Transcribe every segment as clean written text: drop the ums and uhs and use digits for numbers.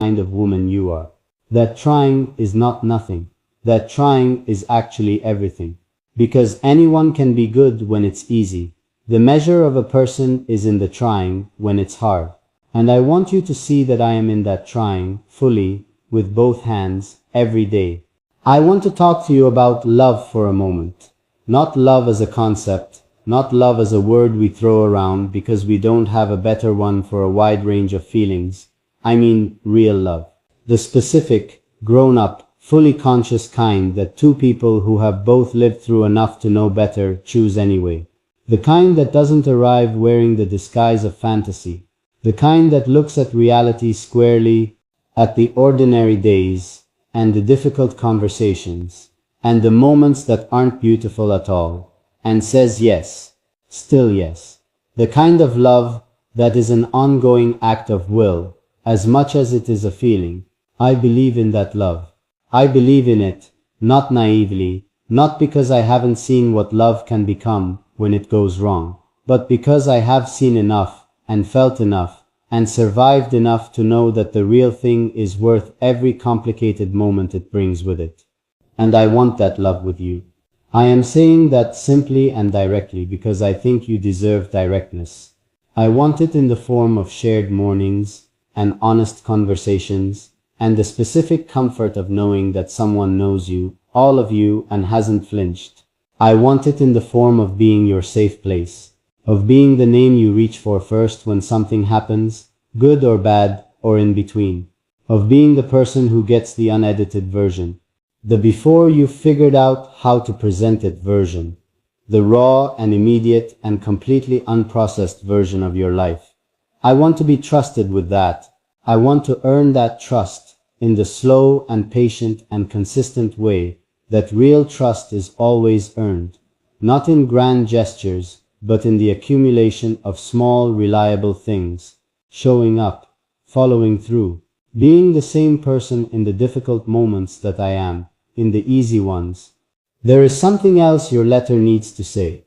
kind of woman you are. That trying is not nothing. That trying is actually everything. Because anyone can be good when it's easy. The measure of a person is in the trying when it's hard. And I want you to see that I am in that trying, fully, with both hands, every day. I want to talk to you about love for a moment. Not love as a concept, not love as a word we throw around because we don't have a better one for a wide range of feelings. I mean real love. The specific, grown-up, fully conscious kind that two people who have both lived through enough to know better choose anyway. The kind that doesn't arrive wearing the disguise of fantasy. The kind that looks at reality squarely, at the ordinary days, and the difficult conversations, and the moments that aren't beautiful at all, and says yes, still yes. The kind of love that is an ongoing act of will, as much as it is a feeling. I believe in that love. I believe in it, not naively, not because I haven't seen what love can become when it goes wrong, but because I have seen enough, and felt enough, and survived enough to know that the real thing is worth every complicated moment it brings with it. And I want that love with you. I am saying that simply and directly because I think you deserve directness. I want it in the form of shared mornings and honest conversations and the specific comfort of knowing that someone knows you, all of you, and hasn't flinched. I want it in the form of being your safe place, of being the name you reach for first when something happens, good or bad or in between, of being the person who gets the unedited version, the before you figured out how to present it version, the raw and immediate and completely unprocessed version of your life. I want to be trusted with that. I want to earn that trust in the slow and patient and consistent way that real trust is always earned, not in grand gestures, but in the accumulation of small, reliable things, showing up, following through, being the same person in the difficult moments that I am, in the easy ones. There is something else your letter needs to say,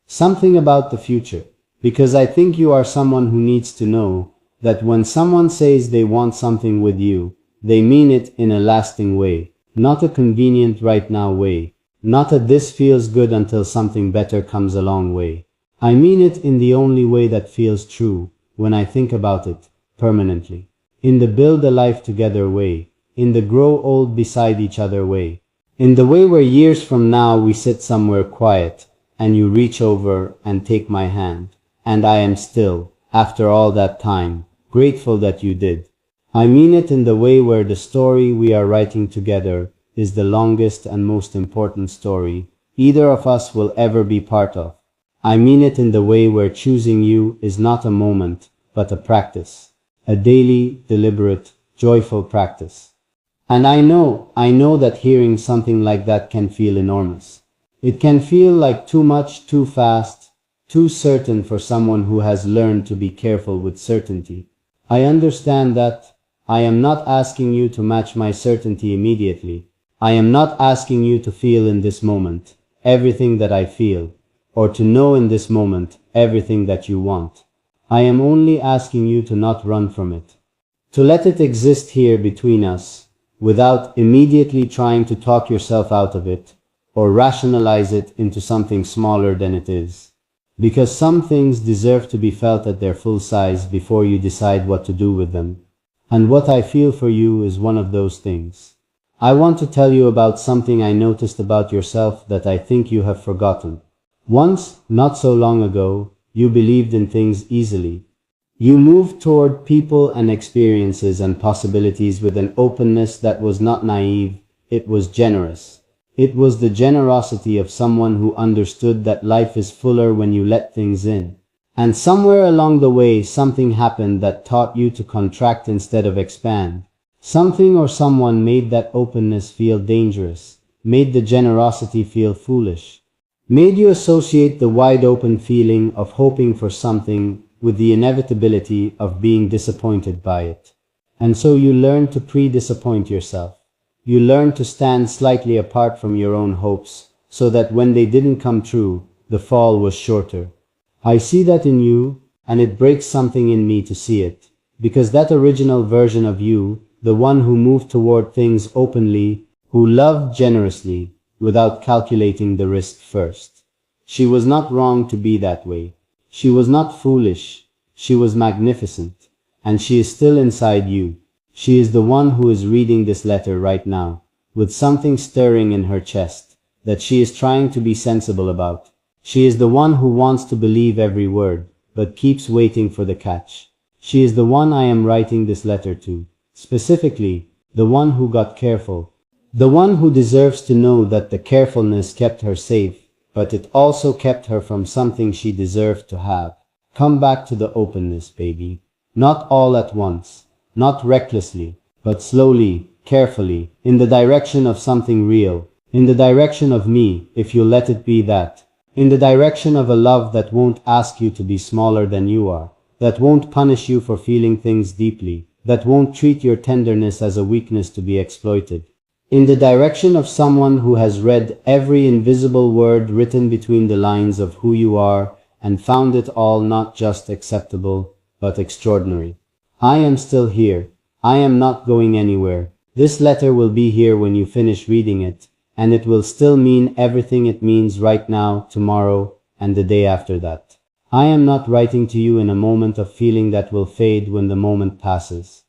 something about the future, because I think you are someone who needs to know that when someone says they want something with you, they mean it in a lasting way, not a convenient right now way, not a this feels good until something better comes along way. I mean it in the only way that feels true when I think about it, permanently. In the build a life together way, in the grow old beside each other way, in the way where years from now we sit somewhere quiet and you reach over and take my hand, and I am still, after all that time, grateful that you did. I mean it in the way where the story we are writing together is the longest and most important story either of us will ever be part of. I mean it in the way where choosing you is not a moment, but a practice, a daily, deliberate, joyful practice. And I know that hearing something like that can feel enormous. It can feel like too much, too fast, too certain for someone who has learned to be careful with certainty. I understand that. I am not asking you to match my certainty immediately. I am not asking you to feel in this moment everything that I feel, or to know in this moment everything that you want. I am only asking you to not run from it, to let it exist here between us, without immediately trying to talk yourself out of it, or rationalize it into something smaller than it is. Because some things deserve to be felt at their full size before you decide what to do with them. And what I feel for you is one of those things. I want to tell you about something I noticed about yourself that I think you have forgotten. Once, not so long ago, you believed in things easily. You moved toward people and experiences and possibilities with an openness that was not naive, it was generous. It was the generosity of someone who understood that life is fuller when you let things in. And somewhere along the way something happened that taught you to contract instead of expand. Something or someone made that openness feel dangerous, made the generosity feel foolish, made you associate the wide open feeling of hoping for something with the inevitability of being disappointed by it. And so you learned to pre-disappoint yourself. You learned to stand slightly apart from your own hopes, so that when they didn't come true, the fall was shorter. I see that in you, and it breaks something in me to see it, because that original version of you, the one who moved toward things openly, who loved generously, without calculating the risk first. She was not wrong to be that way. She was not foolish. She was magnificent. And she is still inside you. She is the one who is reading this letter right now, with something stirring in her chest, that she is trying to be sensible about. She is the one who wants to believe every word, but keeps waiting for the catch. She is the one I am writing this letter to. Specifically, the one who got careful. The one who deserves to know that the carefulness kept her safe, but it also kept her from something she deserved to have. Come back to the openness, baby. Not all at once, not recklessly, but slowly, carefully, in the direction of something real, in the direction of me, if you let it be that, in the direction of a love that won't ask you to be smaller than you are, that won't punish you for feeling things deeply, that won't treat your tenderness as a weakness to be exploited. In the direction of someone who has read every invisible word written between the lines of who you are and found it all not just acceptable, but extraordinary. I am still here. I am not going anywhere. This letter will be here when you finish reading it, and it will still mean everything it means right now, tomorrow, and the day after that. I am not writing to you in a moment of feeling that will fade when the moment passes.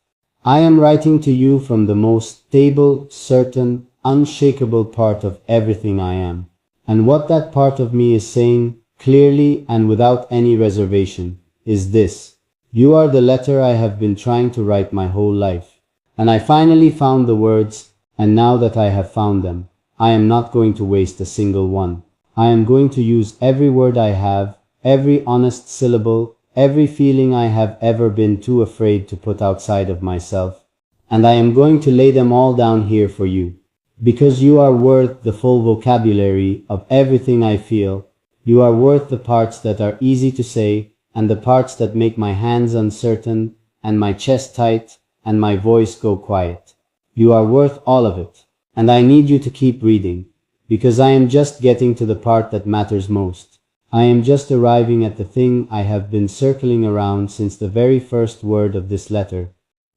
I am writing to you from the most stable, certain, unshakable part of everything I am. And what that part of me is saying, clearly and without any reservation, is this: you are the letter I have been trying to write my whole life. And I finally found the words, and now that I have found them, I am not going to waste a single one. I am going to use every word I have, every honest syllable, every feeling I have ever been too afraid to put outside of myself. And I am going to lay them all down here for you. Because you are worth the full vocabulary of everything I feel. You are worth the parts that are easy to say, and the parts that make my hands uncertain, and my chest tight, and my voice go quiet. You are worth all of it. And I need you to keep reading, because I am just getting to the part that matters most. I am just arriving at the thing I have been circling around since the very first word of this letter,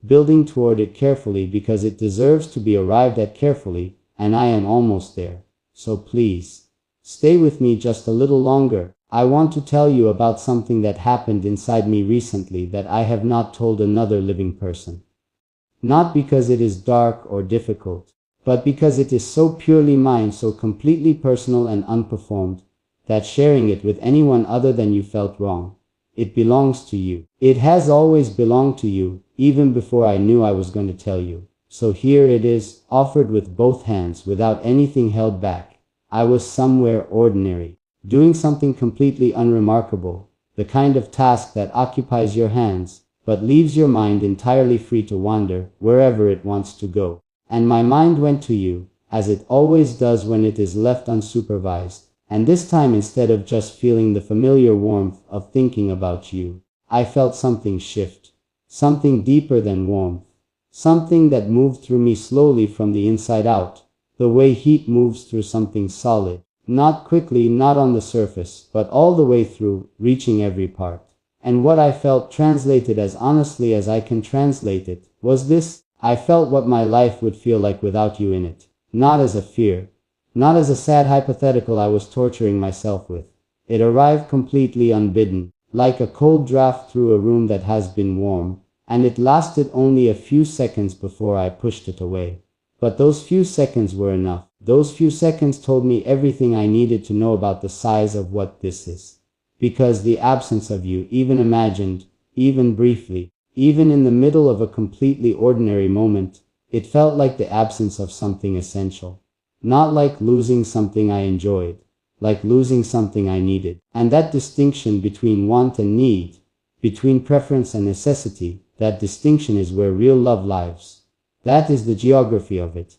building toward it carefully because it deserves to be arrived at carefully, and I am almost there. So please, stay with me just a little longer. I want to tell you about something that happened inside me recently that I have not told another living person. Not because it is dark or difficult, but because it is so purely mine, so completely personal and unperformed, that sharing it with anyone other than you felt wrong. It belongs to you. It has always belonged to you, even before I knew I was going to tell you. So here it is, offered with both hands, without anything held back. I was somewhere ordinary, doing something completely unremarkable, the kind of task that occupies your hands, but leaves your mind entirely free to wander wherever it wants to go. And my mind went to you, as it always does when it is left unsupervised. And this time, instead of just feeling the familiar warmth of thinking about you, I felt something shift, something deeper than warmth, something that moved through me slowly from the inside out, the way heat moves through something solid, not quickly, not on the surface, but all the way through, reaching every part. And what I felt, translated as honestly as I can translate it, was this: I felt what my life would feel like without you in it, not as a fear, not as a sad hypothetical I was torturing myself with. It arrived completely unbidden, like a cold draft through a room that has been warm, and it lasted only a few seconds before I pushed it away. But those few seconds were enough. Those few seconds told me everything I needed to know about the size of what this is. Because the absence of you, even imagined, even briefly, even in the middle of a completely ordinary moment, it felt like the absence of something essential. Not like losing something I enjoyed, like losing something I needed. And that distinction between want and need, between preference and necessity, that distinction is where real love lives. That is the geography of it.